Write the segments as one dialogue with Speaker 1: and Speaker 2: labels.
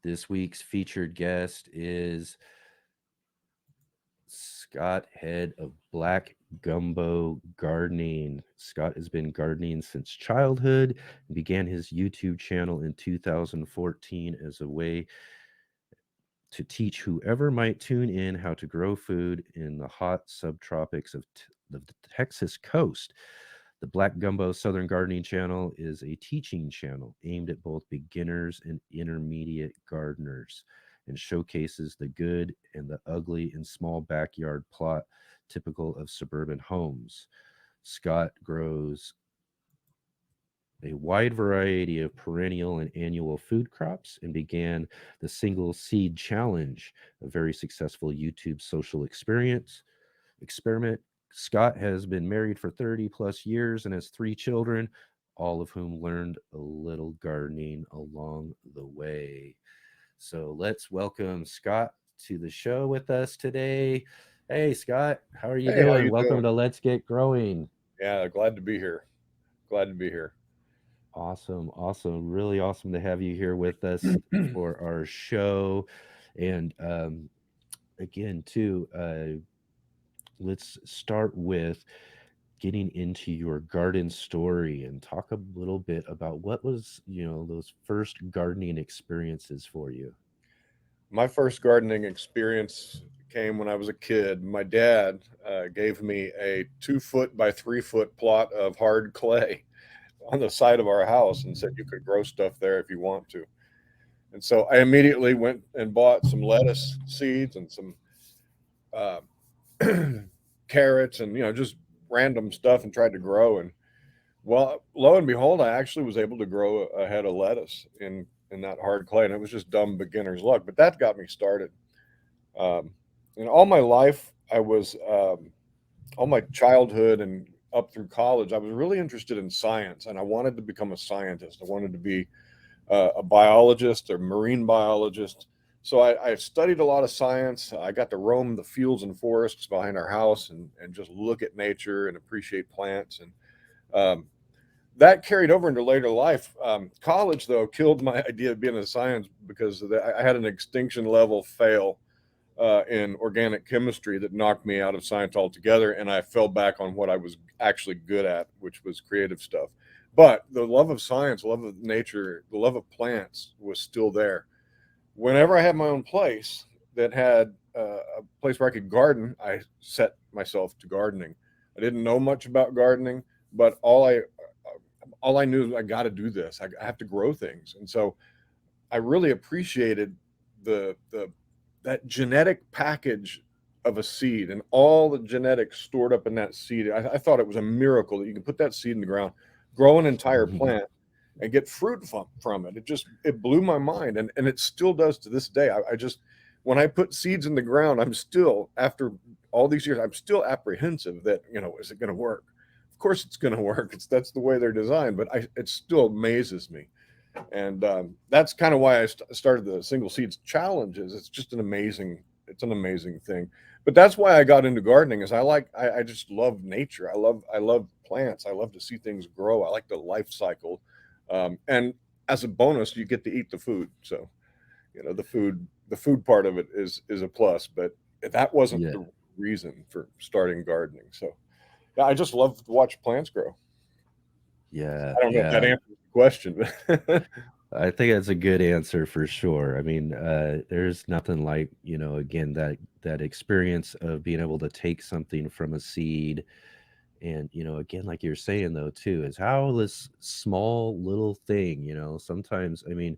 Speaker 1: This week's featured guest is Scott, head of Black Gumbo Gardening. Scott has been gardening since childhood and began his YouTube channel in 2014 as a way to teach whoever might tune in how to grow food in the hot subtropics of the Texas coast. The Black Gumbo Southern Gardening Channel is a teaching channel aimed at both beginners and intermediate gardeners and showcases the good and the ugly in small backyard plot typical of suburban homes. Scott grows a wide variety of perennial and annual food crops and began the Single Seed Challenge, a very successful YouTube social experiment. Scott has been married for 30 plus years and has three children, all of whom learned a little gardening along the way. So let's welcome Scott to the show with us today. Hey, Scott, how are you
Speaker 2: Hey, how
Speaker 1: doing?
Speaker 2: you
Speaker 1: Welcome
Speaker 2: doing?
Speaker 1: to Let's Get Growing.
Speaker 2: Yeah, glad to be here. Glad to be here.
Speaker 1: Awesome, awesome. Really awesome to have you here with us for our show. And again, too, let's start with getting into your garden story and talk a little bit about what was, those first gardening experiences for you.
Speaker 2: My first gardening experience came when I was a kid. My dad gave me a 2 foot by 3 foot plot of hard clay on the side of our house and said you could grow stuff there if you want to. And so I immediately went and bought some lettuce seeds and some uh, carrots and just random stuff and tried to grow. And well, lo and behold, I actually was able to grow a head of lettuce in that hard clay, and it was just dumb beginner's luck. But that got me started. Um, and all my life, I was all my childhood and up through college, I was really interested in science, and I wanted to become a scientist. I wanted to be a biologist or marine biologist. So I studied a lot of science. I got to roam the fields and forests behind our house and just look at nature and appreciate plants. And that carried over into later life. College, though, killed my idea of being a science because I had an extinction level fail in organic chemistry that knocked me out of science altogether. And I fell back on what I was actually good at, which was creative stuff. But the love of science, love of nature, the love of plants was still there. Whenever I had my own place that had a place where I could garden, I set myself to gardening. I didn't know much about gardening, but all I knew is I got to do this. I have to grow things, and so I really appreciated the that genetic package of a seed and all the genetics stored up in that seed. I thought it was a miracle that you can put that seed in the ground, grow an entire plant, and get fruit from it. It blew my mind, and it still does to this day. I just when I put seeds in the ground, I'm still after all these years, I'm still apprehensive that is it going to work? Of course, it's going to work. That's the way they're designed, but it still amazes me, and that's kind of why I started the single seeds challenges. It's an amazing thing. But that's why I got into gardening. Is I just love nature. I love plants. I love to see things grow. I like the life cycle, and as a bonus, you get to eat the food. So the food part of it is a plus. But that wasn't
Speaker 1: Yeah.
Speaker 2: the reason for starting gardening. So yeah, I just love to watch plants grow.
Speaker 1: Yeah.
Speaker 2: I don't know if that
Speaker 1: Yeah.
Speaker 2: answers the question, but
Speaker 1: I think that's a good answer for sure. I mean, there's nothing like, again, that experience of being able to take something from a seed. And, again, like you're saying though, too, is how this small little thing, sometimes, I mean,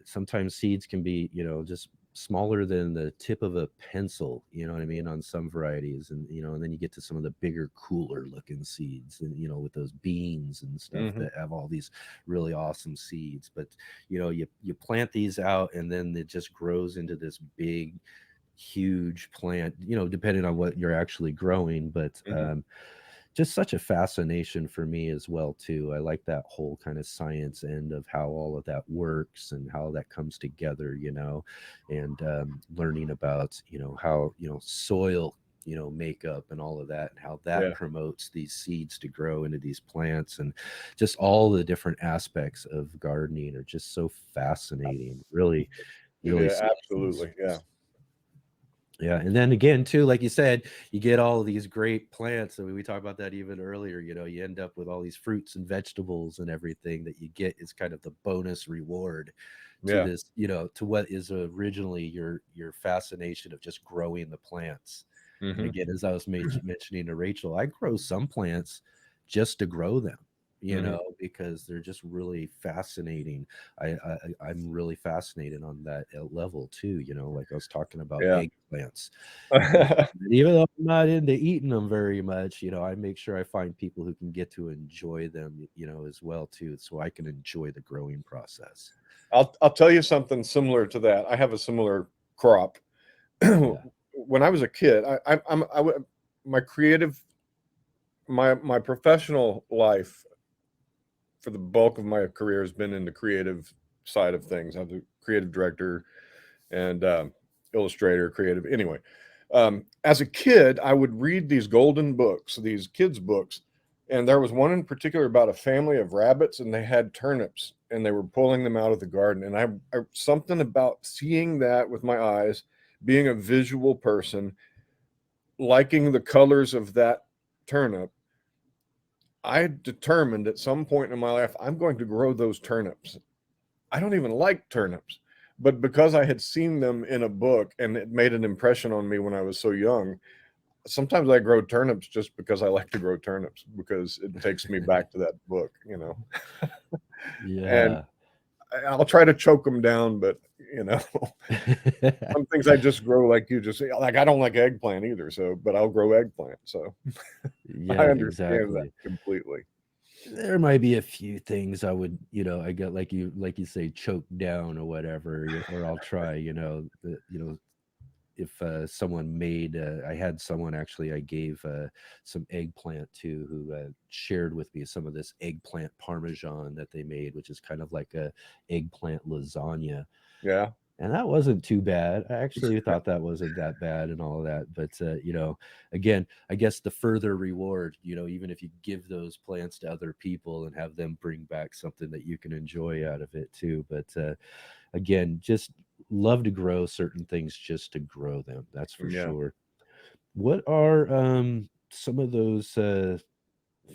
Speaker 1: sometimes seeds can be, just smaller than the tip of a pencil, you know what I mean, on some varieties. And, and then you get to some of the bigger, cooler looking seeds and, with those beans and stuff
Speaker 2: Mhm.
Speaker 1: that have all these really awesome seeds. But, you plant these out and then it just grows into this big, huge plant, depending on what you're actually growing. But,
Speaker 2: Mhm.
Speaker 1: just such a fascination for me as well too. I like that whole kind of science end of how all of that works and how that comes together, and learning about how soil. makeup and all of that, and how that
Speaker 2: Yeah,
Speaker 1: promotes these seeds to grow into these plants, and just all the different aspects of gardening are just so fascinating. Really, really
Speaker 2: yeah,
Speaker 1: species.
Speaker 2: absolutely. Yeah.
Speaker 1: Yeah, and then again too, like you said, you get all these great plants. I mean, we talked about that even earlier. You end up with all these fruits and vegetables and everything that you get is kind of the bonus reward to
Speaker 2: Yeah.
Speaker 1: this, to what is originally your fascination of just growing the plants. And
Speaker 2: Hmm.
Speaker 1: again, as I was mentioning to Rachel, I grow some plants just to grow them,
Speaker 2: Hmm.
Speaker 1: because they're just really fascinating. I'm really fascinated on that level too. Like I was talking about
Speaker 2: Yeah.
Speaker 1: eggplants. You know, even though I'm not into eating them very much, I make sure I find people who can get to enjoy them, as well too, so I can enjoy the growing process.
Speaker 2: I'll tell you something similar to that. I have a similar crop.
Speaker 1: Yeah.
Speaker 2: When I was a kid, my creative, my professional life for the bulk of my career has been in the creative side of things. I'm a creative director and illustrator, creative. Anyway, as a kid, I would read these golden books, these kids' books, and there was one in particular about a family of rabbits, and they had turnips, and they were pulling them out of the garden. And I something about seeing that with my eyes, being a visual person, liking the colors of that turnip. I determined at some point in my life I'm going to grow those turnips. I don't even like turnips, but because I had seen them in a book and it made an impression on me when I was so young, sometimes I grow turnips just because I like to grow turnips because it takes me back to that book. And
Speaker 1: Yeah.
Speaker 2: I'll try to choke them down, but you know, some things I just grow like you just like. I don't like eggplant either, so but I'll grow eggplant. So I
Speaker 1: Yeah,
Speaker 2: understand that
Speaker 1: exactly.
Speaker 2: completely.
Speaker 1: There might be a few things I would, I get like you say, choke down or whatever, or I'll try, if someone made, I had someone actually I gave some eggplant to, who shared with me some of this eggplant parmesan that they made, which is kind of like a eggplant lasagna,
Speaker 2: Yeah,
Speaker 1: and that wasn't too bad. I actually thought that wasn't that bad and all of that. But again, I guess the further reward, even if you give those plants to other people and have them bring back something that you can enjoy out of it too. But again, just love to grow certain things just to grow them. That's for
Speaker 2: yeah.
Speaker 1: sure. What are some of those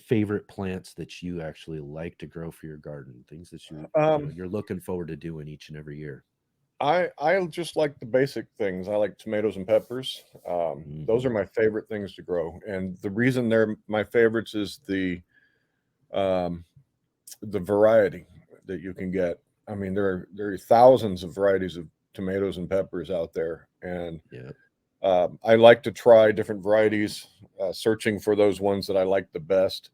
Speaker 1: favorite plants that you actually like to grow for your garden? Things that
Speaker 2: Um,
Speaker 1: you're looking forward to doing each and every year.
Speaker 2: I just like the basic things. I like tomatoes and peppers. Those
Speaker 1: Hmm.
Speaker 2: are my favorite things to grow, and the reason they're my favorites is um, the variety that you can get. I mean, there are thousands of varieties of tomatoes and peppers out there, and
Speaker 1: Yeah.
Speaker 2: I like to try different varieties, searching for those ones that I like the best.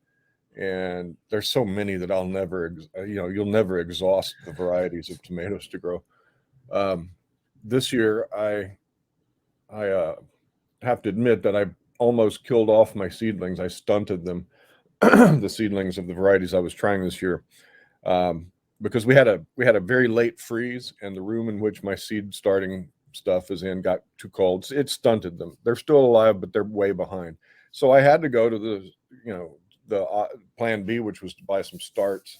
Speaker 2: And there's so many that you'll never exhaust the varieties of tomatoes to grow. Um, this year, I have to admit that I almost killed off my seedlings. I stunted them, the seedlings of the varieties I was trying this year, um, because we had a very late freeze, and the room in which my seed starting stuff is in got too cold. It stunted them. They're still alive, but they're way behind. So I had to go to the plan B, which was to buy some starts,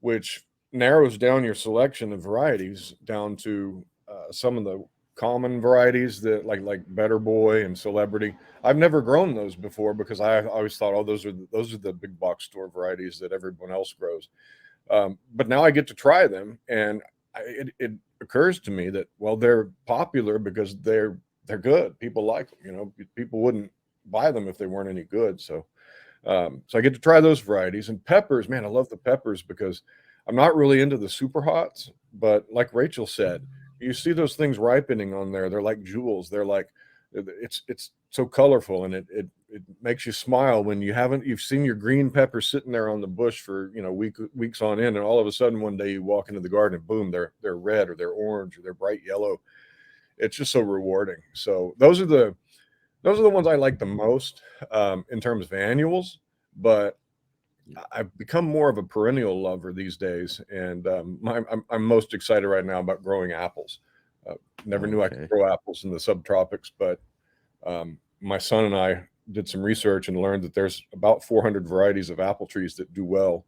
Speaker 2: which narrows down your selection of varieties down to some of the common varieties that like Better Boy and Celebrity. I've never grown those before because I always thought, oh, those are the big box store varieties that everyone else grows. But now I get to try them, and it occurs to me that well, they're popular because they're good. People like them. People wouldn't buy them if they weren't any good. So I get to try those varieties and peppers. Man, I love the peppers because I'm not really into the super hots, but like Rachel said, you see those things ripening on there. They're like jewels. They're like it's so colorful and it makes you smile when you've seen your green pepper sitting there on the bush for weeks on end, and all of a sudden one day you walk into the garden and boom, they're red or they're orange or they're bright yellow. It's just so rewarding. So those are the ones I like the most in terms of annuals, but
Speaker 1: Yeah.
Speaker 2: I've become more of a perennial lover these days, and I'm most excited right now about growing apples. Uh, Never knew I could
Speaker 1: Okay.
Speaker 2: grow apples in the subtropics, but my son and I did some research and learned that there's about 400 varieties of apple trees that do well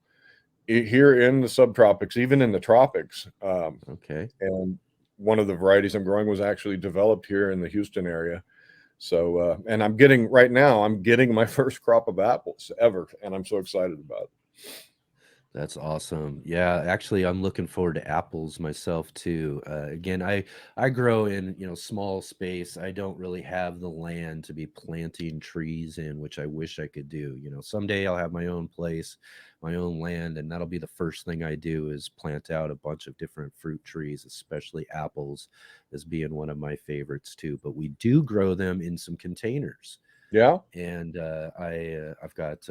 Speaker 2: here in the subtropics, even in the tropics.
Speaker 1: Okay.
Speaker 2: And one of the varieties I'm growing was actually developed here in the Houston area. So, and I'm getting my first crop of apples ever, and I'm so excited about it.
Speaker 1: That's awesome. Yeah, actually, I'm looking forward to apples myself too. Again, I grow in small space. I don't really have the land to be planting trees in, which I wish I could do. Someday I'll have my own place, my own land, and that'll be the first thing I do is plant out a bunch of different fruit trees, especially apples, as being one of my favorites too. But we do grow them in some containers,
Speaker 2: Yeah.
Speaker 1: and I've got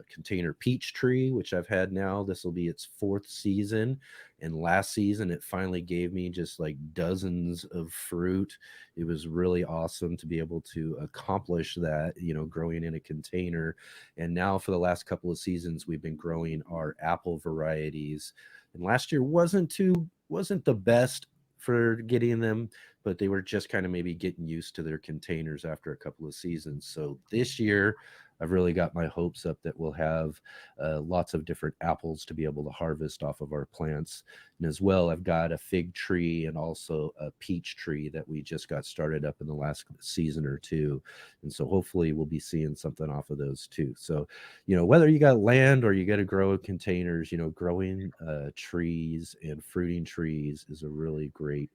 Speaker 1: container peach tree, which I've had now. This will be its fourth season, and last season it finally gave me just like dozens of fruit. It was really awesome to be able to accomplish that, growing in a container. And now for the last couple of seasons, we've been growing our apple varieties. And last year wasn't the best for getting them, but they were just kind of maybe getting used to their containers after a couple of seasons. So this year, I've really got my hopes up that we'll have lots of different apples to be able to harvest off of our plants. And as well, I've got a fig tree and also a peach tree that we just got started up in the last season or two. And so hopefully we'll be seeing something off of those too. So, whether you got land or you got to grow containers, growing trees and fruiting trees is a really great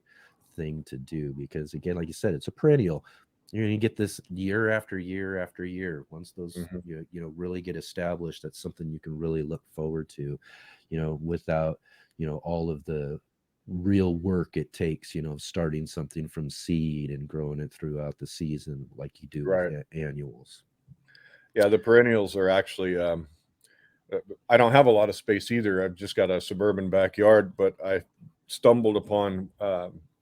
Speaker 1: thing to do because, again, like you said, it's a perennial. You're going to get this year after year after year. Once those
Speaker 2: Hmm.
Speaker 1: really get established, that's something you can really look forward to, without all of the real work it takes, starting something from seed and growing it throughout the season like you do with
Speaker 2: Right.
Speaker 1: annuals.
Speaker 2: Yeah. The perennials are actually, I don't have a lot of space either. I've just got a suburban backyard, but I stumbled upon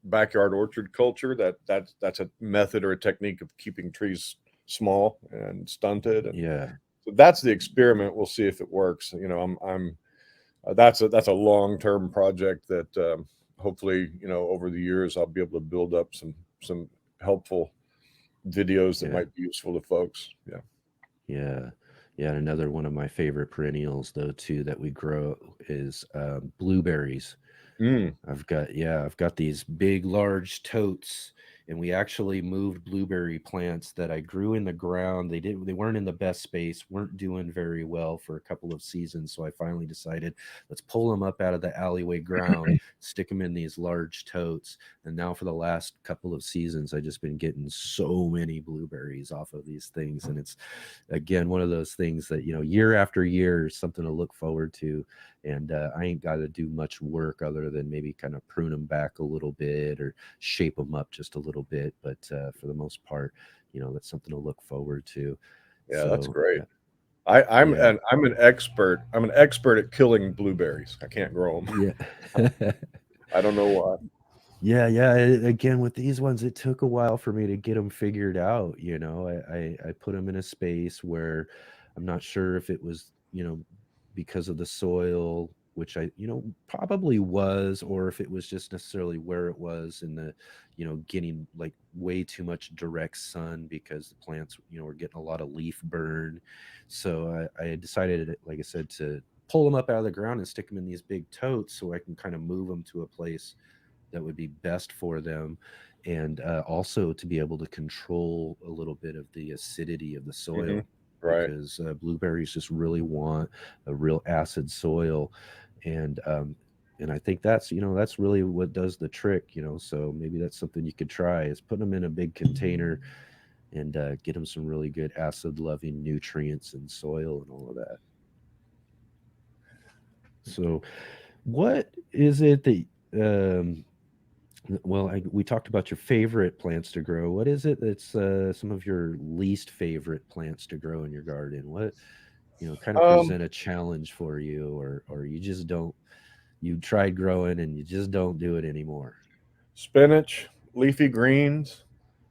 Speaker 2: backyard orchard culture. That's a method or a technique of keeping trees small and stunted, and
Speaker 1: Yeah,
Speaker 2: so that's the experiment. We'll see if it works. I'm that's a long term project that hopefully over the years I'll be able to build up some helpful videos that
Speaker 1: yeah.
Speaker 2: might be useful to folks. Yeah.
Speaker 1: Yeah. Yeah, and another one of my favorite perennials though too that we grow is blueberries.
Speaker 2: Mm.
Speaker 1: I've got these big, large totes, and we actually moved blueberry plants that I grew in the ground. They weren't in the best space, weren't doing very well for a couple of seasons. So I finally decided, let's pull them up out of the alleyway ground, stick them in these large totes. And now for the last couple of seasons, I just been getting so many blueberries off of these things. And it's again one of those things that year after year is something to look forward to. And I ain't got to do much work other than maybe kind of prune them back a little bit or shape them up just a little bit. But for the most part, that's something to look forward to.
Speaker 2: Yeah, that's
Speaker 1: So
Speaker 2: great.
Speaker 1: yeah,
Speaker 2: I'm an expert. I'm an expert at killing blueberries. I can't grow them.
Speaker 1: yeah.
Speaker 2: I don't know why.
Speaker 1: Yeah, yeah. Again, with these ones, it took a while for me to get them figured out. I put them in a space where I'm not sure if it was, because of the soil, which I, probably was, or if it was just necessarily where it was in the, getting like way too much direct sun because the plants, were getting a lot of leaf burn. So I decided, like I said, to pull them up out of the ground and stick them in these big totes so I can kind of move them to a place that would be best for them, and also to be able to control a little bit of the acidity of the
Speaker 2: Hmm.
Speaker 1: soil
Speaker 2: Right.
Speaker 1: because blueberries just really want a real acid soil. And um, and I think that's really what does the trick. So maybe that's something you could try is put them in a big container and get them some really good acid loving nutrients and soil and all of that. So what is it that um well, we talked about your favorite plants to grow. What is it that's some of your least favorite plants to grow in your garden? What, kind of
Speaker 2: Um,
Speaker 1: present a challenge for you, or you just don't, you tried growing and you just don't do it anymore?
Speaker 2: Spinach, leafy greens.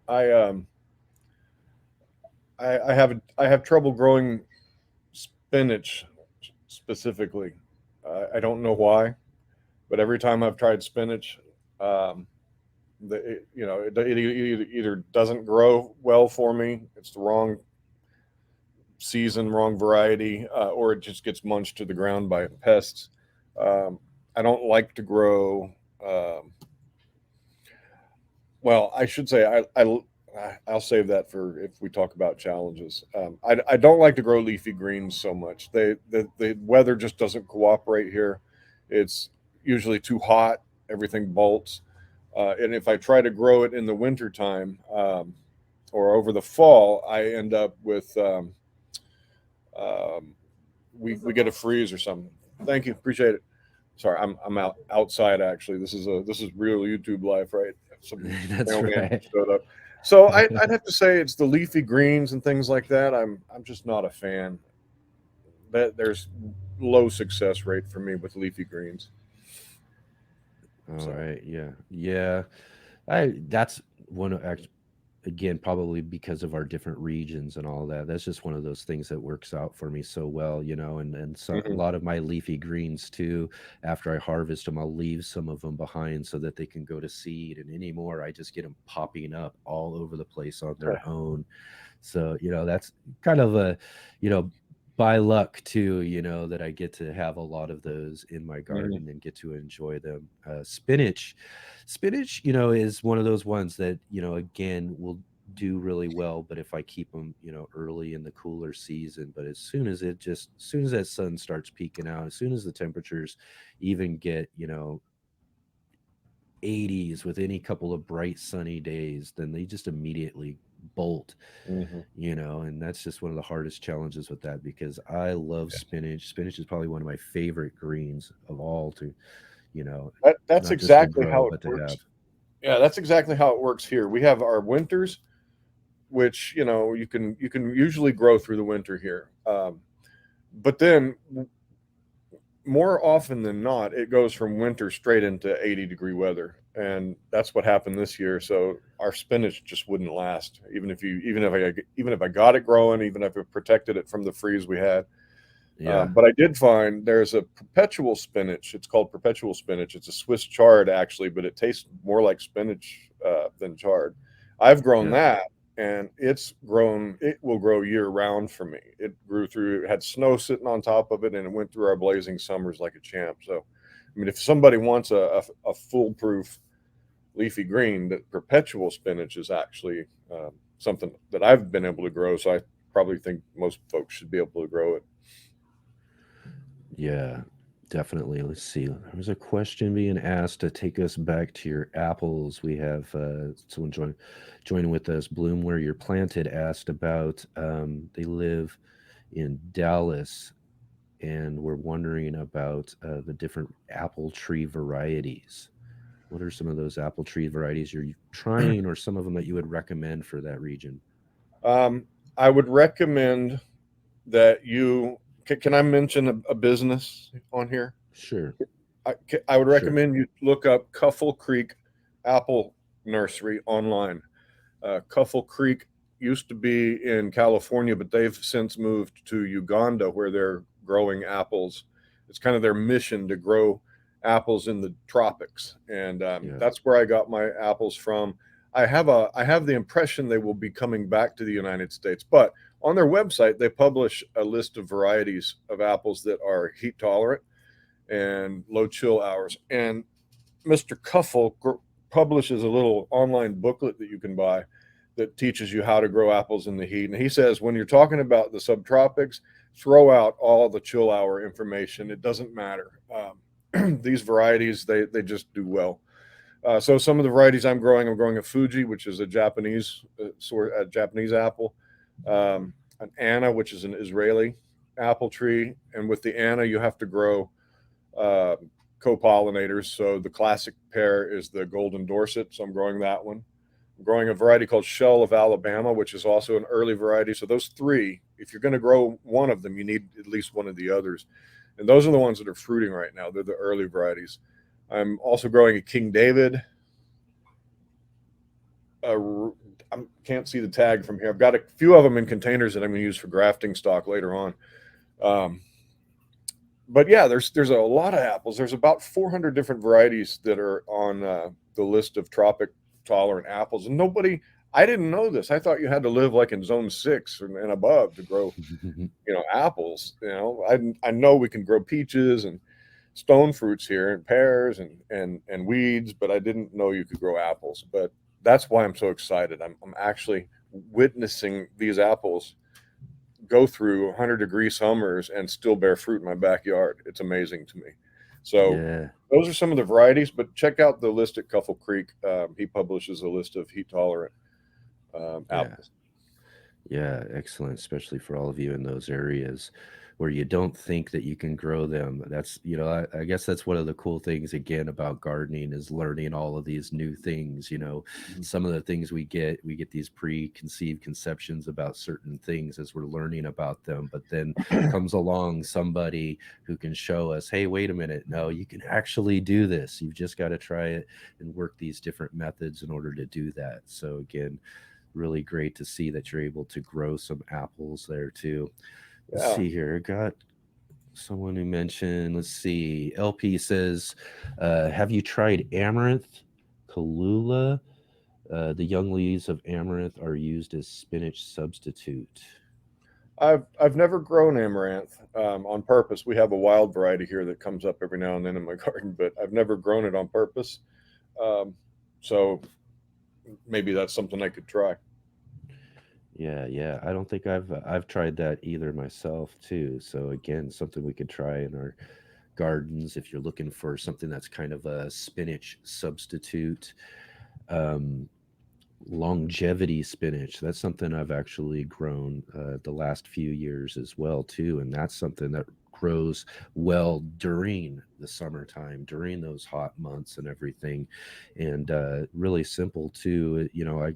Speaker 2: I um I have trouble growing spinach specifically. I don't know why, but every time I've tried spinach, um, it either doesn't grow well for me, it's the wrong season, wrong variety, or it just gets munched to the ground by pests. Um, I don't like to grow. Um, well, I should say I'll save that for if we talk about challenges. I don't like to grow leafy greens so much. The weather just doesn't cooperate here. It's usually too hot. Everything bolts. And if I try to grow it in the wintertime or over the fall, I end up with um, we get a freeze or something. Thank you, appreciate it. Sorry, I'm outside actually. This is real YouTube life, right? Some
Speaker 1: That's
Speaker 2: mailman
Speaker 1: right.
Speaker 2: just showed up. So I'd have to say it's the leafy greens and things like that. I'm just not a fan. That there's low success rate for me with leafy greens.
Speaker 1: All
Speaker 2: So
Speaker 1: right. Yeah. Yeah. I that's one of again, probably because of our different regions and all that. That's just one of those things that works out for me so well, and so a
Speaker 2: hmm
Speaker 1: lot of my leafy greens too, after I harvest them, I'll leave some of them behind so that they can go to seed. And anymore, I just get them popping up all over the place on their own. So, that's kind of a, you know, by luck too, that I get to have a lot of those in my
Speaker 2: hmm
Speaker 1: garden and get to enjoy them. Spinach, is one of those ones that, again, will do really well, but if I keep them, early in the cooler season, but as soon as that sun starts peeking out, as soon as the temperatures even get, 80s with any couple of bright sunny days, then they just immediately bolt,
Speaker 2: hmm
Speaker 1: and that's just one of the hardest challenges with that because I love spinach. Spinach is probably one of my favorite greens of all to, you know,
Speaker 2: that's
Speaker 1: not just to
Speaker 2: exactly
Speaker 1: grow,
Speaker 2: how it
Speaker 1: but to have.
Speaker 2: works. Yeah, that's exactly how it works here. We have our winters, which you can usually grow through the winter here. But then more often than not, it goes from winter straight into 80-degree weather, and that's what happened this year. So our spinach just wouldn't last, even if I got it growing, even if I protected it from the freeze we had.
Speaker 1: Yeah.
Speaker 2: But I did find there's a perpetual spinach. It's called perpetual spinach. It's a Swiss chard actually, but it tastes more like spinach than chard. I've grown
Speaker 1: Yeah.
Speaker 2: that, and it's grown. It will grow year round for me. It grew through. It had snow sitting on top of it, and it went through our blazing summers like a champ. So, I mean, if somebody wants a foolproof leafy green, that perpetual spinach is actually something that I've been able to grow. So I probably think most folks should be able to grow it.
Speaker 1: Yeah, definitely. Let's see. There's a question being asked to take us back to your apples. We have someone joining with us. Bloom, where you're planted, asked about. They live in Dallas, and we're wondering about the different apple tree varieties. What are some of those apple tree varieties you're trying, or some of them that you would recommend for that region?
Speaker 2: Um, I would recommend that can I mention a business on here?
Speaker 1: Sure,
Speaker 2: I would
Speaker 1: sure.
Speaker 2: recommend you look up Cuffle Creek Apple Nursery online. Cuffle Creek used to be in California, but they've since moved to Uganda where they're growing apples. It's kind of their mission to grow apples in the tropics, and
Speaker 1: Yeah,
Speaker 2: that's where I got my apples from. I have the impression they will be coming back to the United States, but on their website they publish a list of varieties of apples that are heat tolerant and low chill hours. And Mr. Cuffle publishes a little online booklet that you can buy that teaches you how to grow apples in the heat. And he says when you're talking about the subtropics, throw out all the chill hour information. It doesn't matter. These varieties, they just do well. So some of the varieties I'm growing a Fuji, which is a Japanese apple, an Anna, which is an Israeli apple tree, and with the Anna you have to grow uh, co-pollinators. So the classic pair is the Golden Dorset. So I'm growing that one. I'm growing a variety called Shell of Alabama, which is also an early variety. So those three, if you're going to grow one of them, you need at least one of the others. And those are the ones that are fruiting right now. They're the early varieties. I'm also growing a King David. I can't see the tag from here. I've got a few of them in containers that I'm going to use for grafting stock later on. Um, but yeah, there's a lot of apples. There's about 400 different varieties that are on the list of tropic tolerant apples. And nobody, I didn't know this. I thought you had to live like in zone 6 and above to grow, apples. I know we can grow peaches and stone fruits here and pears and weeds, but I didn't know you could grow apples. But that's why I'm so excited. I'm actually witnessing these apples go through 100-degree summers and still bear fruit in my backyard. It's amazing to me. So
Speaker 1: Yeah,
Speaker 2: those are some of the varieties, but check out the list at Cuffle Creek. He publishes a list of heat tolerant
Speaker 1: yeah.
Speaker 2: apples.
Speaker 1: Yeah, excellent, especially for all of you in those areas where you don't think that you can grow them. That's, I guess that's one of the cool things again about gardening is learning all of these new things.
Speaker 2: Mhm.
Speaker 1: Some of the things we get these preconceived conceptions about certain things as we're learning about them, but then comes along somebody who can show us, hey, wait a minute, no, you can actually do this. You've just got to try it and work these different methods in order to do that. So again, really great to see that you're able to grow some apples there too. Let's
Speaker 2: Yeah,
Speaker 1: see here. Got someone who mentioned, let's see. LP says, have you tried amaranth, Kalula? The young leaves of amaranth are used as spinach substitute.
Speaker 2: I've never grown amaranth on purpose. We have a wild variety here that comes up every now and then in my garden, but I've never grown it on purpose. Um, so maybe that's something I could try.
Speaker 1: Yeah, yeah. I don't think I've tried that either myself too. So again, something we could try in our gardens if you're looking for something that's kind of a spinach substitute. Um, Longevity spinach, that's something I've actually grown the last few years as well too, and that's something that grows well during the summertime, during those hot months and everything. And really simple too.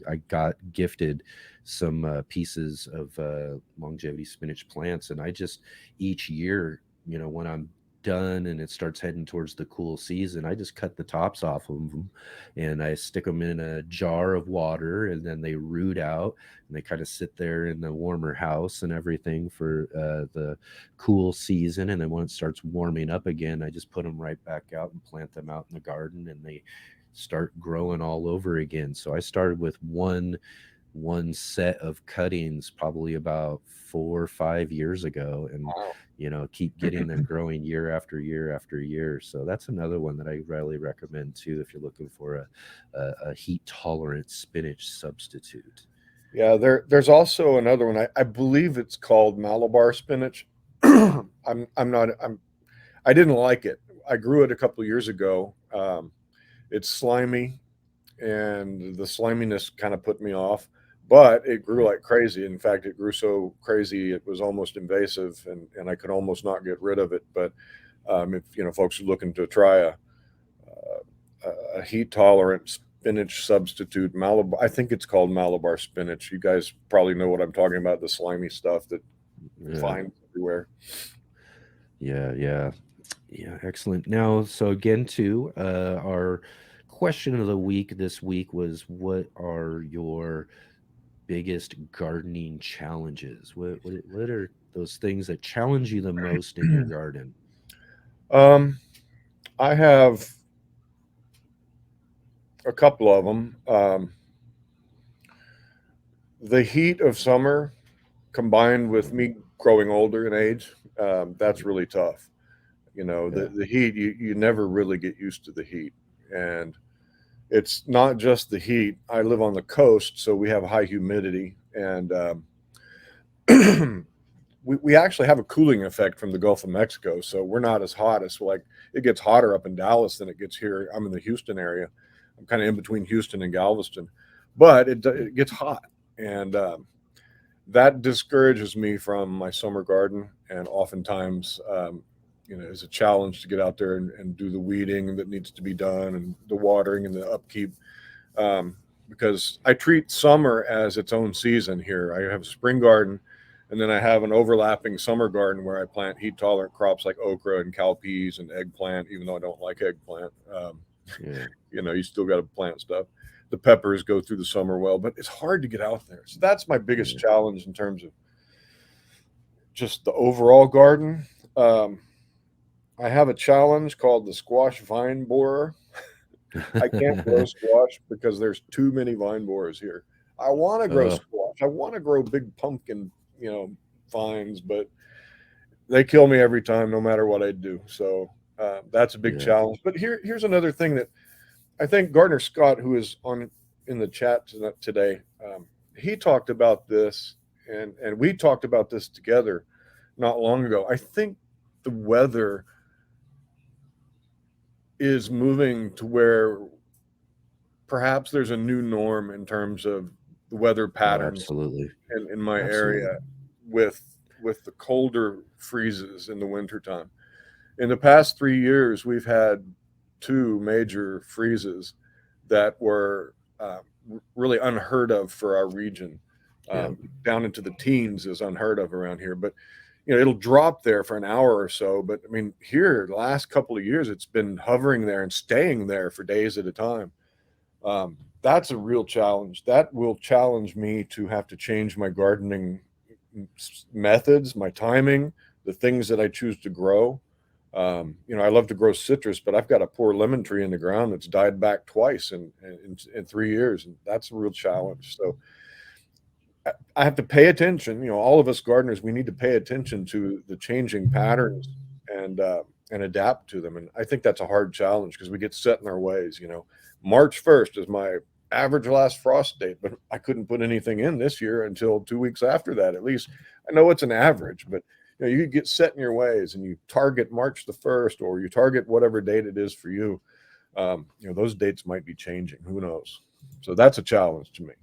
Speaker 1: I got gifted some pieces of longevity spinach plants, and I just each year, when I'm done and it starts heading towards the cool season, I just cut the tops off of them and I stick them in a jar of water, and then they root out and they kind of sit there in the warmer house and everything for the cool season. And then when it starts warming up again, I just put them right back out and plant them out in the garden, and they start growing all over again. So I started with one set of cuttings probably about 4 or 5 years ago, and
Speaker 2: Wow.
Speaker 1: keep getting them growing year after year after year. So that's another one that I really recommend too if you're looking for a heat tolerant spinach substitute.
Speaker 2: Yeah, there's also another one. I believe it's called Malabar spinach. I'm not I didn't like it. I grew it a couple years ago. It's slimy, and the sliminess kind of put me off. But it grew
Speaker 1: Yeah.
Speaker 2: like crazy. In fact, it grew so crazy it was almost invasive, and I could almost not get rid of it. But if folks are looking to try a heat tolerant spinach substitute, Malabar, I think it's called Malabar spinach. You guys probably know what I'm talking about, the slimy stuff that you
Speaker 1: Yeah.
Speaker 2: find everywhere.
Speaker 1: Yeah. Yeah. Yeah. Excellent. Now, so again, too, our question of the week this week was, what are your biggest gardening challenges? What are those things that challenge you the most in your garden?
Speaker 2: um, I have a couple of them. The heat of summer combined with me growing older in age, that's really tough. The,
Speaker 1: Yeah.
Speaker 2: the heat, you never really get used to the heat. And it's not just the heat. I live on the coast, so we have high humidity. And we actually have a cooling effect from the Gulf of Mexico. So we're not as hot as like it gets hotter up in Dallas than it gets here. I'm in the Houston area. I'm kind of in between Houston and Galveston, but it gets hot. And that discourages me from my summer garden, and oftentimes is a challenge to get out there and do the weeding that needs to be done and the watering and the upkeep, um, because I treat summer as its own season here. I have a spring garden, and then I have an overlapping summer garden where I plant heat tolerant crops like okra and cowpeas and eggplant, even though I don't like eggplant.
Speaker 1: Yeah.
Speaker 2: You still got to plant stuff. The peppers go through the summer well, but it's hard to get out there. So that's my biggest
Speaker 1: Yeah.
Speaker 2: challenge in terms of just the overall garden. Um, I have a challenge called the squash vine borer. I can't grow squash because there's too many vine borers here. I want to grow
Speaker 1: Oh,
Speaker 2: squash. I want to grow big pumpkin, vines, but they kill me every time, no matter what I do. So that's a big
Speaker 1: yeah,
Speaker 2: challenge. But here's another thing that I think Gardner Scott, who is on in the chat today, he talked about this, and we talked about this together not long ago. I think the weather is moving to where perhaps there's a new norm in terms of the weather
Speaker 1: oh,
Speaker 2: patterns
Speaker 1: absolutely,
Speaker 2: in my
Speaker 1: absolutely.
Speaker 2: area with the colder freezes in the wintertime. In the past 3 years, we've had two major freezes that were really unheard of for our region.
Speaker 1: Yeah,
Speaker 2: Down into the teens is unheard of around here, but it'll drop there for an hour or so. But I mean, here the last couple of years, it's been hovering there and staying there for days at a time. That's a real challenge. That will challenge me to have to change my gardening methods, my timing, the things that I choose to grow. I love to grow citrus, but I've got a poor lemon tree in the ground that's died back twice in 3 years, and that's a real challenge. So I have to pay attention. All of us gardeners, we need to pay attention to the changing patterns and adapt to them. And I think that's a hard challenge because we get set in our ways. March 1st is my average last frost date, but I couldn't put anything in this year until 2 weeks after that. At least I know it's an average, but you get set in your ways and you target March the 1st, or you target whatever date it is for you. Those dates might be changing. Who knows? So that's a challenge to me.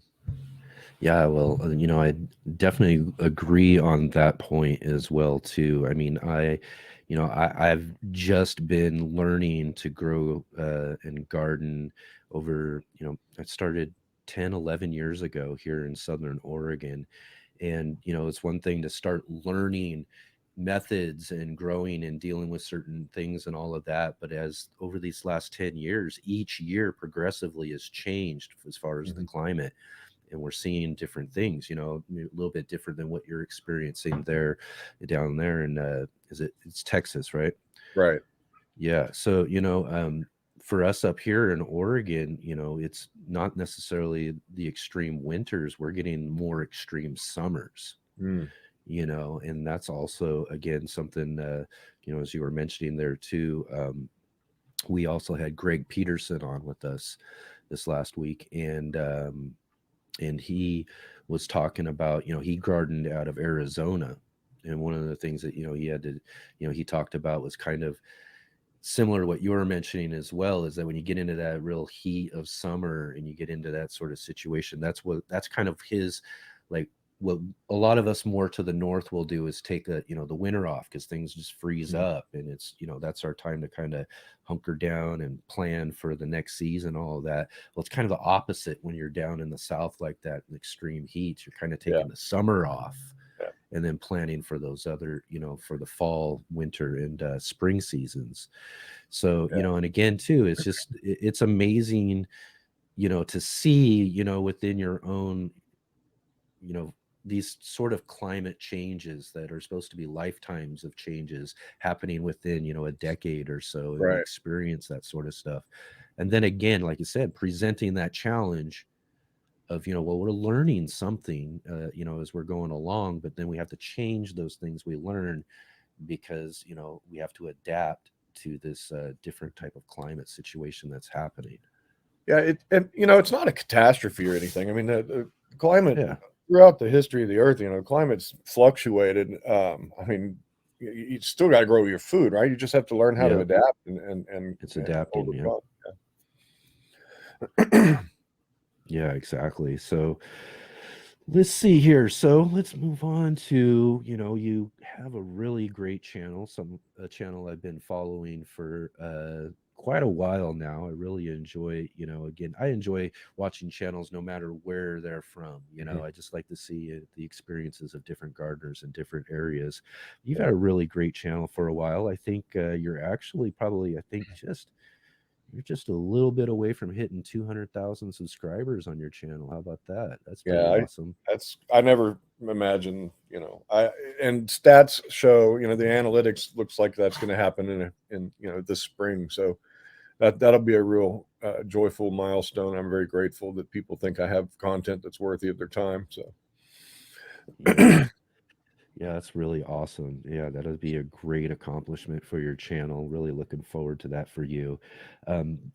Speaker 1: yeah. Well, I definitely agree on that point as well too. I mean, I've just been learning to grow and garden over. I started 10, 11 years ago here in Southern Oregon, and it's one thing to start learning methods and growing and dealing with certain things and all of that, but as over these last 10 years, each year progressively has changed as far as the
Speaker 2: Mhm.
Speaker 1: climate, and we're seeing different things, a little bit different than what you're experiencing there down there. And it's Texas, right?
Speaker 2: Right.
Speaker 1: Yeah. So for us up here in Oregon, it's not necessarily the extreme winters, we're getting more extreme summers,
Speaker 2: Mm.
Speaker 1: and that's also again something, as you were mentioning there too. We also had Greg Peterson on with us this last week, and he was talking about, he gardened out of Arizona, and one of the things that he had to, he talked about was kind of similar to what you were mentioning as well, is that when you get into that real heat of summer and you get into that sort of situation, that's kind of his, like, what a lot of us more to the north will do is take the winter off because things just freeze
Speaker 2: Mm.
Speaker 1: up, and it's, that's our time to kind of hunker down and plan for the next season, all of that. Well, it's kind of the opposite when you're down in the south like that in extreme heat. You're kind of
Speaker 2: Yeah.
Speaker 1: taking the summer off
Speaker 2: Yeah.
Speaker 1: and then planning for those other, for the fall, winter, and spring seasons. So,
Speaker 2: Yeah.
Speaker 1: and again, too, it's amazing, to see, within your own, you know, these sort of climate changes that are supposed to be lifetimes of changes happening within, a decade or so, and
Speaker 2: Right.
Speaker 1: experience that sort of stuff. And then again, like you said, presenting that challenge of, well, we're learning something, as we're going along, but then we have to change those things we learn because, we have to adapt to this different type of climate situation that's happening.
Speaker 2: Yeah. And it's not a catastrophe or anything. I mean, the climate
Speaker 1: Yeah.
Speaker 2: throughout the history of the earth, climate's fluctuated. I mean, you still got to grow your food, right? You just have to learn how to
Speaker 1: Yep.
Speaker 2: adapt and
Speaker 1: It's adapting. Yeah.
Speaker 2: overcome.
Speaker 1: Yeah, exactly. So let's see here. So let's move on to, you have a really great channel, a channel I've been following for quite a while now. I really enjoy, again, I enjoy watching channels no matter where they're from.
Speaker 2: Mhm.
Speaker 1: I just like to see the experiences of different gardeners in different areas. You've
Speaker 2: Yeah.
Speaker 1: had a really great channel for a while. I think you're actually probably, I think, you're just a little bit away from hitting 200,000 subscribers on your channel. How about that? That's pretty
Speaker 2: Yeah,
Speaker 1: awesome.
Speaker 2: I never imagined, and stats show, the analytics looks like that's going to happen in this spring. So that'll be a real joyful milestone. I'm very grateful that people think I have content that's worthy of their time. So
Speaker 1: Yeah. Yeah, that's really awesome. Yeah, that'll be a great accomplishment for your channel. Really looking forward to that for you.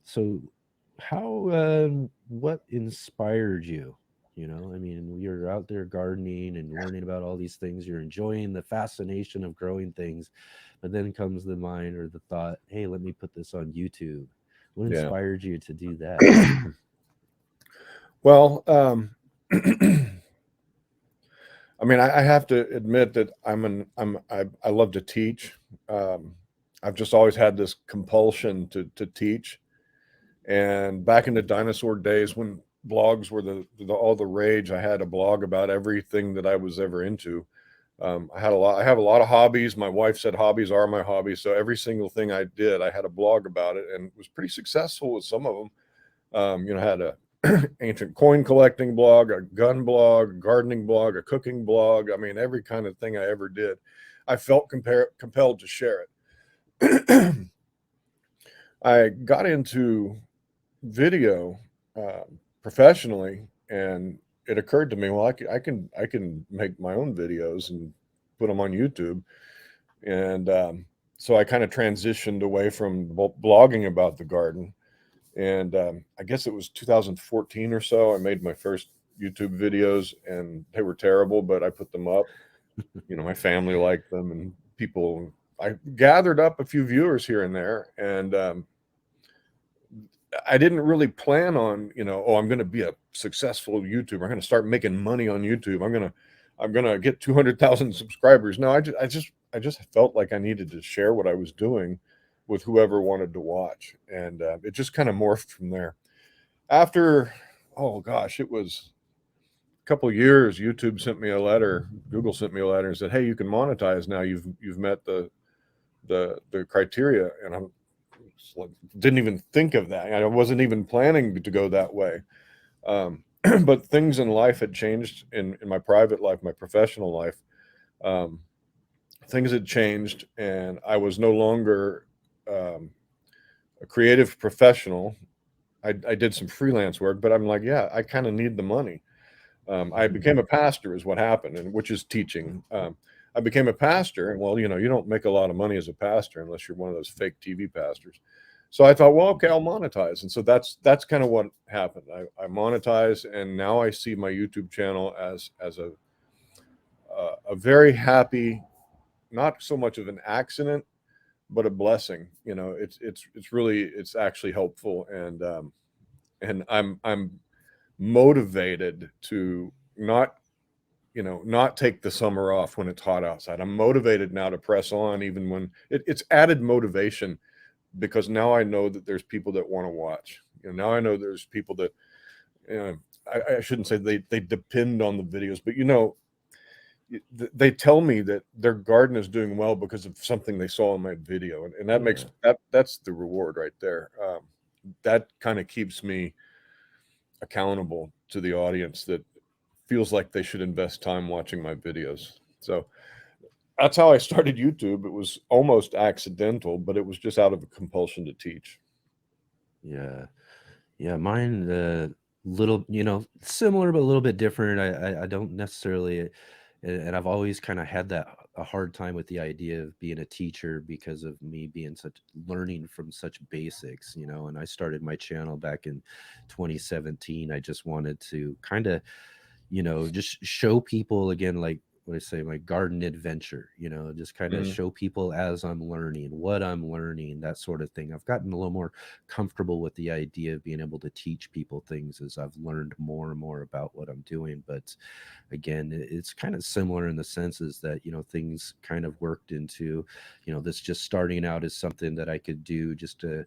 Speaker 1: So, what inspired you? You know, I mean, you're out there gardening and learning about all these things. You're enjoying the fascination of growing things, but then comes the mind or the thought, hey, let me put this on YouTube. What
Speaker 2: yeah.
Speaker 1: inspired you to do that?
Speaker 2: Well, I mean, I have to admit that I love to teach. Um, I've just always had this compulsion to teach. And back in the dinosaur days when blogs were all the rage, I had a blog about everything that I was ever into. I have a lot of hobbies. My wife said hobbies are my hobbies. So every single thing I did, I had a blog about it and was pretty successful with some of them. I had a ancient coin collecting blog, a gun blog, a gardening blog, a cooking blog. I mean, every kind of thing I ever did. I felt compelled to share it. I got into video professionally, and it occurred to me, well, I can make my own videos and put them on YouTube, and so I kind of transitioned away from blogging about the garden, and I guess it was 2014 or so. I made my first YouTube videos, and they were terrible, but I put them up. My family liked them, and people. I gathered up a few viewers here and there, and I didn't really plan on, oh, I'm going to be a successful YouTuber. I'm going to start making money on YouTube. I'm going to get 200,000 subscribers. No, I just felt like I needed to share what I was doing with whoever wanted to watch. And it just kind of morphed from there. After, oh gosh, it was a couple of years, YouTube sent me a letter. Google sent me a letter and said, hey, you can monetize now. You've met the criteria. And I'm, didn't even think of that. I wasn't even planning to go that way. But things in life had changed in my private life, my professional life. Um, Things had changed, and I was no longer um, a creative professional. I did some freelance work, but I'm like, yeah, I kind of need the money. I became a pastor, is what happened, and which is teaching. I became a pastor, and well, you don't make a lot of money as a pastor unless you're one of those fake TV pastors. So I thought, well, okay, I'll monetize, and so that's kind of what happened. I monetize, and now I see my YouTube channel as a very happy, not so much of an accident, but a blessing. It's actually helpful, and I'm motivated to not take the summer off when it's hot outside. I'm motivated now to press on, even when it's added motivation, because now I know that there's people that want to watch. Now I know there's people that, I shouldn't say they depend on the videos, but they tell me that their garden is doing well because of something they saw in my video, and that makes
Speaker 1: Yeah.
Speaker 2: that's the reward right there. That kind of keeps me accountable to the audience that feels like they should invest time watching my videos. So that's how I started YouTube. It was almost accidental, but it was just out of a compulsion to teach.
Speaker 1: Yeah. Yeah, mine, little, similar but a little bit different. I don't necessarily, and I've always kind of had a hard time with the idea of being a teacher because of me being such learning from such basics, and I started my channel back in 2017. I just wanted to kind of just show people again, like what I say, my garden adventure, just kind of
Speaker 2: Mhm.
Speaker 1: show people as I'm learning, what I'm learning, that sort of thing. I've gotten a little more comfortable with the idea of being able to teach people things as I've learned more and more about what I'm doing. But again, it's kind of similar in the senses that, things kind of worked into, this just starting out as something that I could do just to,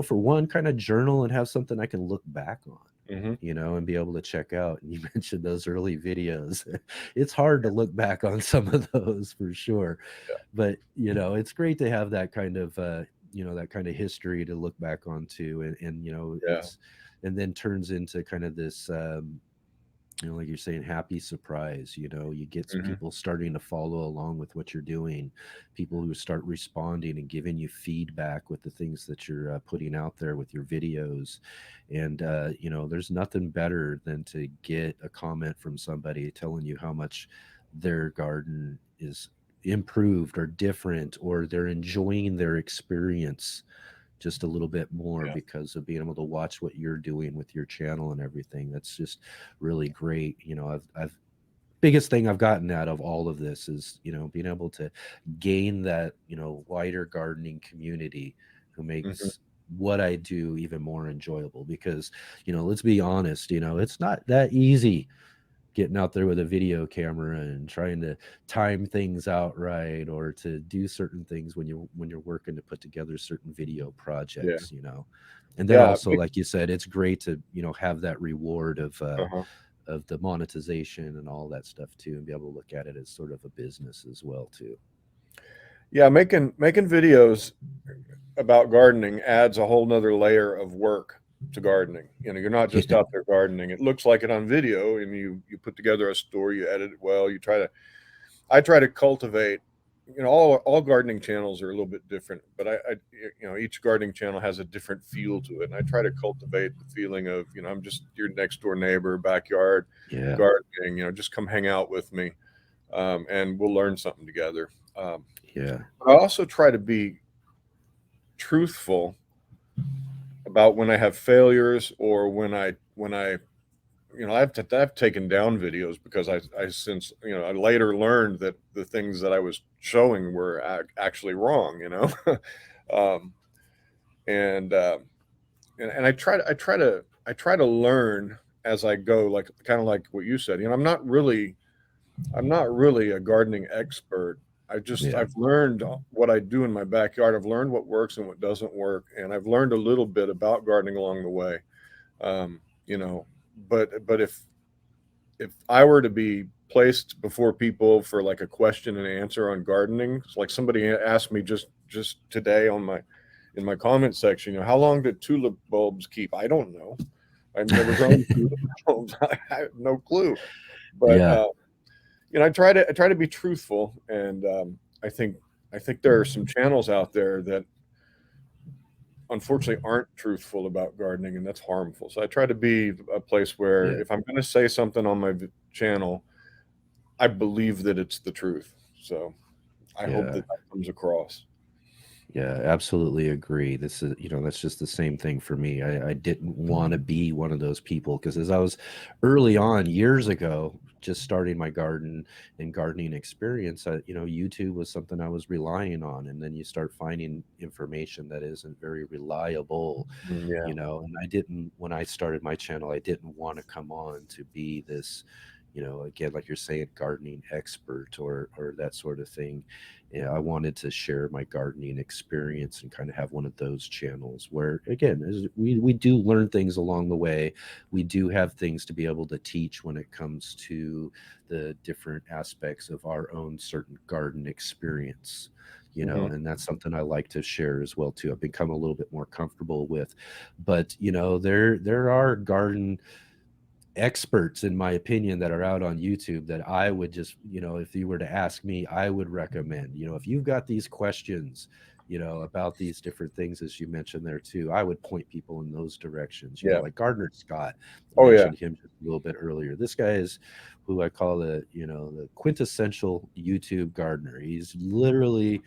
Speaker 1: for one, kind of journal and have something I can look back on,
Speaker 2: Mhm.
Speaker 1: and be able to check out. And you mentioned those early videos. It's hard to look back on some of those for sure. But, it's great to have that kind of that kind of history to look back onto, and
Speaker 2: Yeah.
Speaker 1: it's and then turns into kind of this like you're saying, happy surprise. You get some
Speaker 2: Hmm.
Speaker 1: people starting to follow along with what you're doing, people who start responding and giving you feedback with the things that you're putting out there with your videos. And there's nothing better than to get a comment from somebody telling you how much their garden is improved or different, or they're enjoying their experience just a little bit more
Speaker 2: Yeah.
Speaker 1: because of being able to watch what you're doing with your channel and everything. That's just really great. I've biggest thing I've gotten out of all of this is, being able to gain that, wider gardening community who
Speaker 2: Hmm.
Speaker 1: makes what I do even more enjoyable. Because, let's be honest, it's not that easy getting out there with a video camera and trying to time things out right, or to do certain things when you're working to put together certain video
Speaker 2: Yeah.
Speaker 1: projects. And then
Speaker 2: Yeah.
Speaker 1: also, like you said, it's great to have that reward
Speaker 2: Uh-huh.
Speaker 1: of the monetization and all that stuff too, and be able to look at it as sort of a business as well too.
Speaker 2: Yeah. Making videos about gardening adds a whole nother layer of work to gardening. You're not just
Speaker 1: Yeah,
Speaker 2: out there gardening. It looks like it on video, and you put together a story, you edit it well. I try to cultivate. All gardening channels are a little bit different, but each gardening channel has a different feel to it, and I try to cultivate the feeling of, I'm just your next door neighbor, backyard
Speaker 1: yeah,
Speaker 2: gardening. Just come hang out with me, and we'll learn something together. Um,
Speaker 1: yeah,
Speaker 2: but I also try to be truthful about when I have failures, or when I I've taken down videos because I since I later learned that the things that I was showing were actually wrong. um, and, uh, and I try to learn as I go, like kind of like what you said. I'm not really a gardening expert.
Speaker 1: yeah,
Speaker 2: I've learned what I do in my backyard. I've learned what works and what doesn't work, and I've learned a little bit about gardening along the way. Um, you know, but if I were to be placed before people for like a question and answer on gardening, it's like somebody asked me just today in my comment section, how long did tulip bulbs keep? I don't know. I've never grown tulip bulbs. I have no clue. But
Speaker 1: yeah,
Speaker 2: I try to be truthful, and I think I think there are some channels out there that unfortunately aren't truthful about gardening, and that's harmful. So I try to be a place where
Speaker 1: yeah,
Speaker 2: if I'm going to say something on my channel, I believe that it's the truth. So I hope
Speaker 1: yeah.
Speaker 2: that that comes across.
Speaker 1: Yeah, absolutely agree. This is, that's just the same thing for me. I didn't want to be one of those people because as I was early on years ago, just starting my garden and gardening experience, YouTube was something I was relying on. And then you start finding information that isn't very reliable,
Speaker 2: Yeah.
Speaker 1: and when I started my channel, I didn't want to come on to be this, again, like you're saying, gardening expert or that sort of thing. Yeah, I wanted to share my gardening experience and kind of have one of those channels where, again, we do learn things along the way. We do have things to be able to teach when it comes to the different aspects of our own certain garden experience.
Speaker 2: Hmm.
Speaker 1: And that's something I like to share as well too. I've become a little bit more comfortable with, but there are garden experts, in my opinion, that are out on YouTube that I would just, if you were to ask me, I would recommend, if you've got these questions, about these different things, as you mentioned there too, I would point people in those directions,
Speaker 2: Yeah.
Speaker 1: like Gardner Scott. You
Speaker 2: Oh yeah.
Speaker 1: mentioned him just a little bit earlier. This guy is who I call the quintessential YouTube gardener. He's literally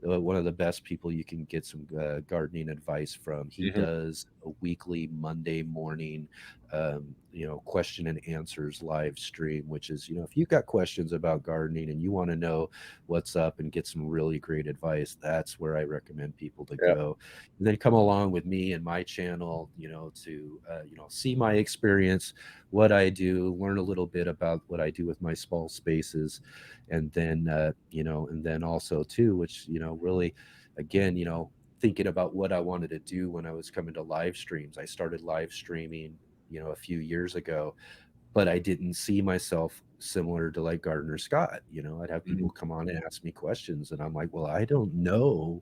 Speaker 1: one of the best people you can get some gardening advice from. He
Speaker 2: Hmm.
Speaker 1: does a weekly Monday morning, question and answers live stream, which is, if you've got questions about gardening and you want to know what's up and get some really great advice, that's where I recommend people to
Speaker 2: Yeah.
Speaker 1: go. And then come along with me and my channel, to, see my experience, what I do, learn a little bit about what I do with my small spaces, and then also too, which really, again, thinking about what I wanted to do when I was coming to live streams. I started live streaming a few years ago, but I didn't see myself similar to like Gardner Scott. I'd have
Speaker 2: Hmm.
Speaker 1: people come on and ask me questions, and I'm like, well, I don't know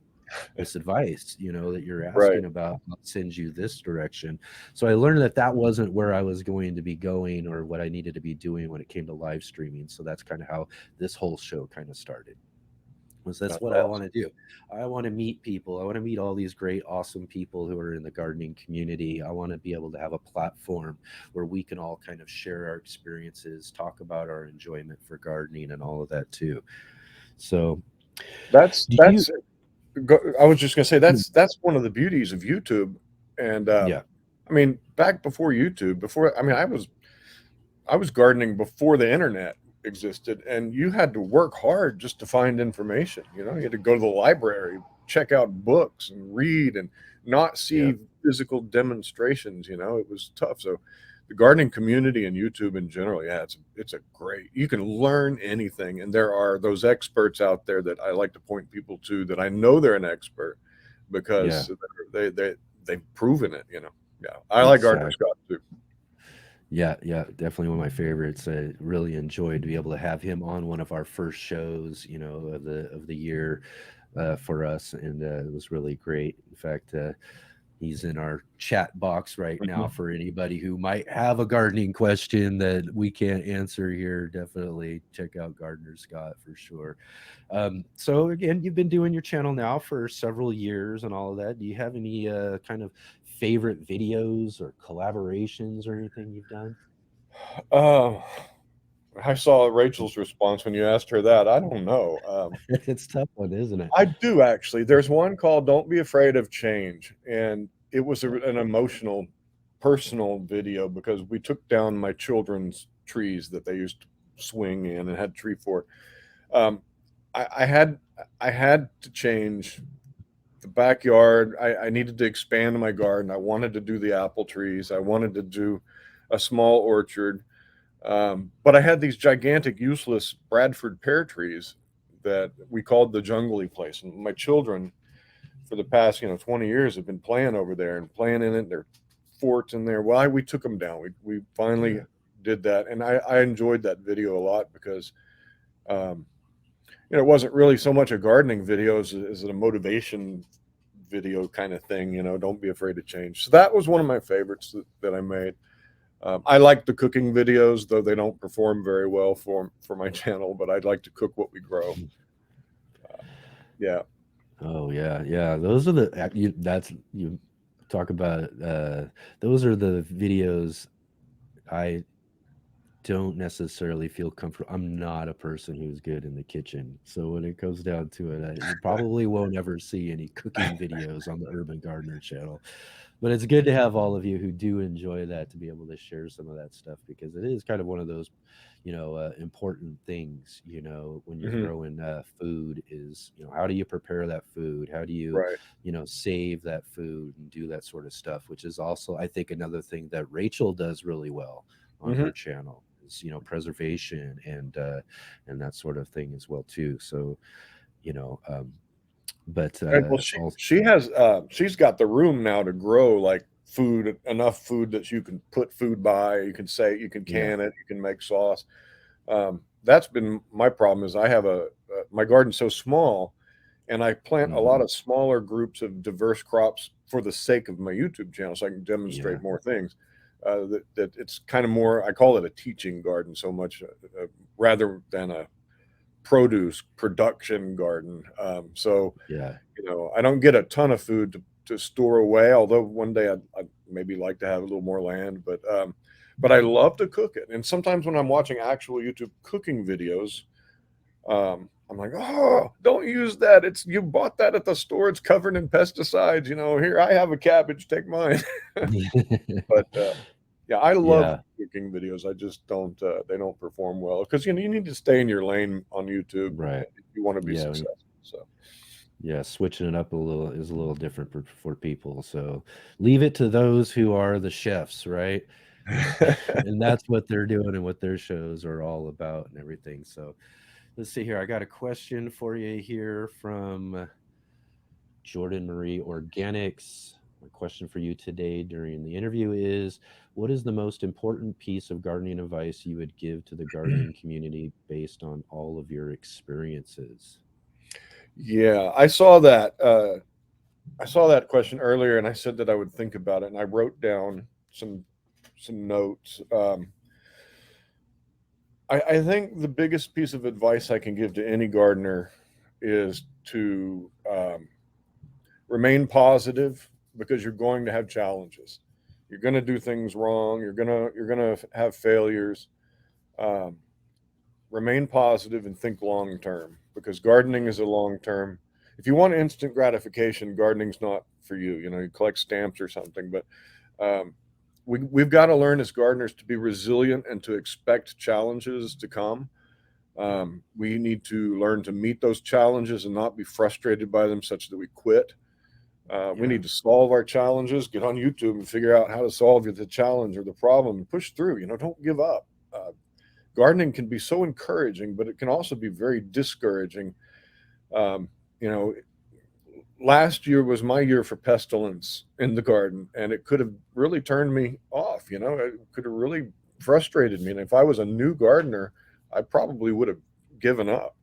Speaker 1: this advice, that you're
Speaker 2: Right.
Speaker 1: asking about. I'll send you this direction. So I learned that that wasn't where I was going to be going or what I needed to be doing when it came to live streaming. So that's kind of how this whole show kind of started. Was that's
Speaker 2: That's
Speaker 1: what I want
Speaker 2: awesome.
Speaker 1: to do. I want to meet people. I want to meet all these great, awesome people who are in the gardening community. I want to be able to have a platform where we can all kind of share our experiences, talk about our enjoyment for gardening and all of that too. So, do you?
Speaker 2: That's I was just gonna say that's one of the beauties of YouTube, and
Speaker 1: Yeah,
Speaker 2: I mean back before YouTube, before I mean I was gardening before the internet existed, and you had to work hard just to find information. You know, you had to go to the library, check out books, and read, and not
Speaker 1: yeah,
Speaker 2: see physical demonstrations. You know, it was tough. So, the gardening community and YouTube in general, yeah, it's a great. You can learn anything, and there are those experts out there that I like to point people to that I know they're an expert
Speaker 1: yeah,
Speaker 2: because they've proven it. You know, yeah, I like Gardner
Speaker 1: exactly.
Speaker 2: Scott too.
Speaker 1: Yeah, yeah, definitely one of my favorites. I really enjoyed to be able to have him on one of our first shows, of the year for us, and it was really great. In fact, he's in our chat box right now
Speaker 2: Mhm.
Speaker 1: for anybody who might have a gardening question that we can't answer here. Definitely check out Gardner Scott for sure. So again, you've been doing your channel now for several years and all of that. Do you have any kind of favorite videos or collaborations or anything you've done?
Speaker 2: Uh, I saw Rachel's response when you asked her that. I don't know.
Speaker 1: It's a tough one, isn't it?
Speaker 2: I do actually. There's one called "Don't Be Afraid of Change," and it was an emotional, personal video because we took down my children's trees that they used to swing in and had tree fort. Um, I had I had to change the backyard. I needed to expand my garden. I wanted to do the apple trees. I wanted to do a small orchard. But I had these gigantic, useless Bradford pear trees that we called the jungly place. And my children, for the past 20 years, have been playing over there and playing in it. Their forts in there. Well, we took them down. We finally
Speaker 1: Yeah.
Speaker 2: did that, and I enjoyed that video a lot because um, it wasn't really so much a gardening video as a motivation video kind of thing. Don't be afraid to change. So that was one of my favorites that I made. I like the cooking videos, though they don't perform very well for my channel. But I'd like to cook what we grow. Yeah.
Speaker 1: Oh yeah, yeah. Those are the you talk about those are the videos I don't necessarily feel comfortable. I'm not a person who's good in the kitchen. So when it comes down to it, you probably won't ever see any cooking videos on the Urban Gardener channel. But it's good to have all of you who do enjoy that to be able to share some of that stuff because it is kind of one of those, important things, when you're
Speaker 2: Hmm.
Speaker 1: growing food is, how do you prepare that food? How do you,
Speaker 2: Right.
Speaker 1: save that food and do that sort of stuff, which is also, I think, another thing that Rachel does really well on
Speaker 2: Hmm.
Speaker 1: her channel is preservation and that sort of thing as well too. So you know but
Speaker 2: And well, she
Speaker 1: also
Speaker 2: she has she's got the room now to grow like food, enough food that you can put food by. You can say you can
Speaker 1: yeah.
Speaker 2: can it. You can make sauce. That's been my problem. Is I have my garden's so small, and I plant a
Speaker 1: Hmm.
Speaker 2: lot of smaller groups of diverse crops for the sake of my YouTube channel, so I can
Speaker 1: Yeah.
Speaker 2: demonstrate more things. That it's kind of more. I call it a teaching garden so much rather than a produce production garden. So
Speaker 1: Yeah.
Speaker 2: I don't get a ton of food to store away. Although one day I'd maybe like to have a little more land, but I love to cook it. And sometimes when I'm watching actual YouTube cooking videos, I'm like, oh, don't use that. It's you bought that at the store. It's covered in pesticides. Here I have a cabbage. Take mine. But yeah, I love
Speaker 1: Yeah.
Speaker 2: cooking videos. I just don't. They don't perform well because you need to stay in your lane on YouTube
Speaker 1: Right.
Speaker 2: if you want to be
Speaker 1: Yeah.
Speaker 2: successful. So.
Speaker 1: Yeah, switching it up a little is a little different for people. So leave it to those who are the chefs, right? And that's what they're doing and what their shows are all about and everything. So let's see here. I got a question for you here from Jordan Marie Organics. My question for you today during the interview is: what is the most important piece of gardening advice you would give to the gardening community based on all of your experiences?
Speaker 2: Yeah, I saw that. I saw that question earlier, and I said that I would think about it, and I wrote down some some notes. I think the biggest piece of advice I can give to any gardener is to remain positive because you're going to have challenges. You're going to do things wrong. You're gonna have failures. Um, Remain positive and think long term because gardening is a long term. If you want instant gratification, gardening's not for you. You know, you collect stamps or something, but um, we've got to learn as gardeners to be resilient and to expect challenges to come. We need to learn to meet those challenges and not be frustrated by them such that we quit. We
Speaker 1: Yeah.
Speaker 2: need to solve our challenges, get on YouTube and figure out how to solve the challenge or the problem and push through. You know, don't give up. Gardening can be so encouraging, but it can also be very discouraging. Um, you know, last year was my year for pestilence in the garden, and it could have really turned me off. You know, it could have really frustrated me. And if I was a new gardener, I probably would have given up.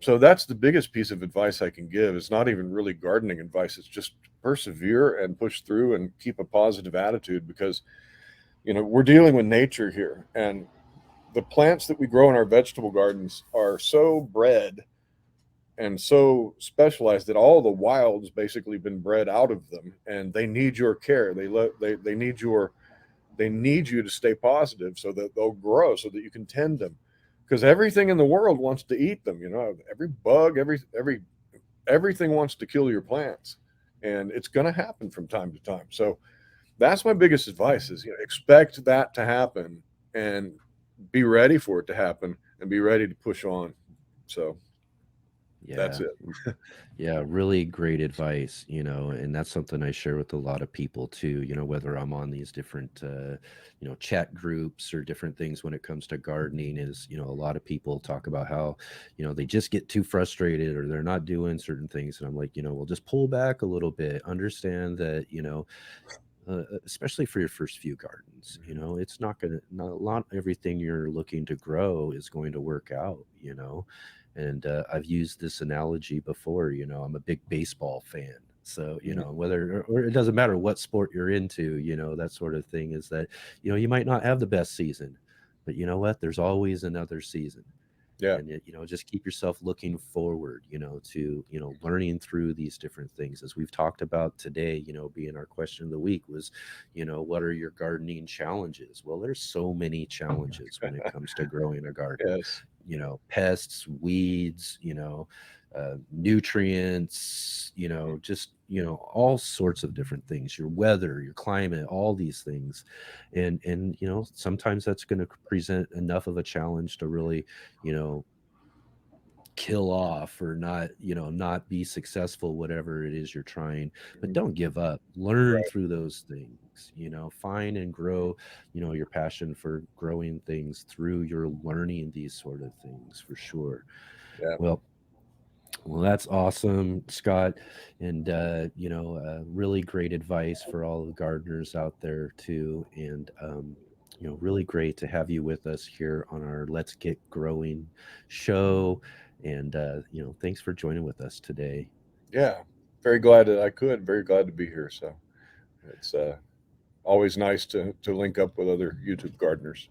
Speaker 2: So that's the biggest piece of advice I can give. It's not even really gardening advice. It's just persevere and push through and keep a positive attitude because, you know, we're dealing with nature here. And the plants that we grow in our vegetable gardens are so bred and so specialized that all the wild's basically been bred out of them, and they need your care. They need your they need you to stay positive so that they'll grow, so that you can tend them. Because everything in the world wants to eat them. You know, every bug, everything wants to kill your plants, and it's going to happen from time to time. So that's my biggest advice: is, you know, expect that to happen and be ready for it to happen and be ready to push on. So that's
Speaker 1: Yeah.
Speaker 2: it.
Speaker 1: Yeah, really great advice, and that's something I share with a lot of people too, whether I'm on these different, chat groups or different things when it comes to gardening is, a lot of people talk about how, they just get too frustrated or they're not doing certain things. And I'm like, well, just pull back a little bit, understand that, especially for your first few gardens, it's not a lot, everything you're looking to grow is going to work out, and I've used this analogy before. I'm a big baseball fan, so
Speaker 2: Mhm.
Speaker 1: whether or it doesn't matter what sport you're into, that sort of thing is that you might not have the best season, but you know what, there's always another season.
Speaker 2: Yeah.
Speaker 1: And just keep yourself looking forward, to learning through these different things, as we've talked about today. Being our question of the week was, what are your gardening challenges? Well, there's so many challenges when it comes to growing a garden.
Speaker 2: Yes.
Speaker 1: Pests, weeds, nutrients, just all sorts of different things, your weather, your climate, all these things. And sometimes that's going to present enough of a challenge to really, you know kill off or not, not be successful, whatever it is you're trying. But
Speaker 2: Mhm.
Speaker 1: don't give up. Learn
Speaker 2: Right.
Speaker 1: through those things, find and grow, your passion for growing things through your learning these sort of things, for sure.
Speaker 2: Yeah.
Speaker 1: Well, that's awesome, Scott. And really great advice for all the gardeners out there too. And really great to have you with us here on our Let's Get Growing show. And thanks for joining with us today.
Speaker 2: Yeah. Very glad that I could. Very glad to be here. So it's always nice to link up with other YouTube gardeners.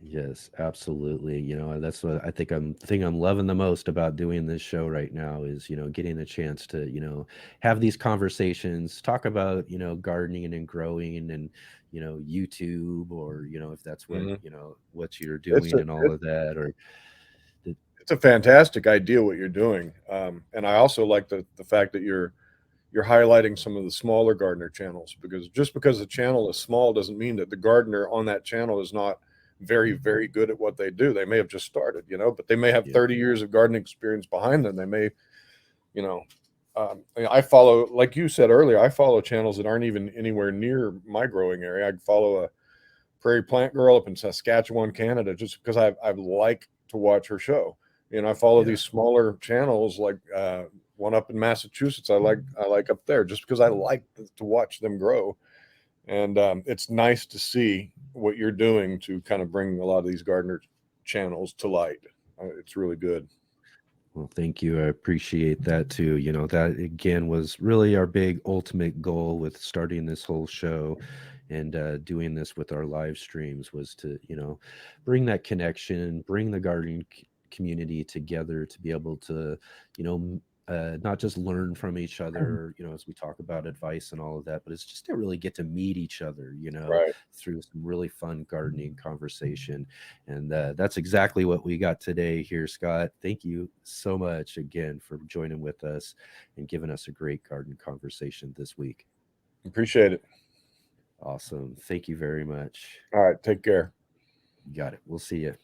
Speaker 1: Yes, absolutely. That's what I think I'm loving the most about doing this show right now is, getting a chance to, have these conversations, talk about, gardening and growing and, YouTube, or, if that's what,
Speaker 2: Hmm.
Speaker 1: what you're
Speaker 2: It's
Speaker 1: doing
Speaker 2: a
Speaker 1: and all
Speaker 2: it's,
Speaker 1: of that, or the,
Speaker 2: it's a fantastic idea what you're doing, and I also like the fact that you're highlighting some of the smaller gardener channels, because just because the channel is small doesn't mean that the gardener on that channel is not very good at what they do. They may have just started, you know, but they may have
Speaker 1: yeah,
Speaker 2: 30 years of gardening experience behind them. They may, you know, I follow, like you said earlier, I follow channels that aren't even anywhere near my growing area. I follow a prairie plant girl up in Saskatchewan, Canada, just because I like to watch her show. I follow
Speaker 1: yeah.
Speaker 2: these smaller channels like one up in Massachusetts. I like up there just because I like to watch them grow, and it's nice to see what you're doing to kind of bring a lot of these gardener channels to light. It's really good.
Speaker 1: Well, thank you. I appreciate that too. You know, that again was really our big ultimate goal with starting this whole show and doing this with our live streams was to, bring that connection, bring the gardening community together to be able to, not just learn from each other, as we talk about advice and all of that, but it's just to really get to meet each other,
Speaker 2: Right.
Speaker 1: through some really fun gardening conversation. And that's exactly what we got today here, Scott. Thank you so much again for joining with us and giving us a great garden conversation this week.
Speaker 2: Appreciate it.
Speaker 1: Awesome. Thank you very much.
Speaker 2: All right. Take care.
Speaker 1: You got it. We'll see you.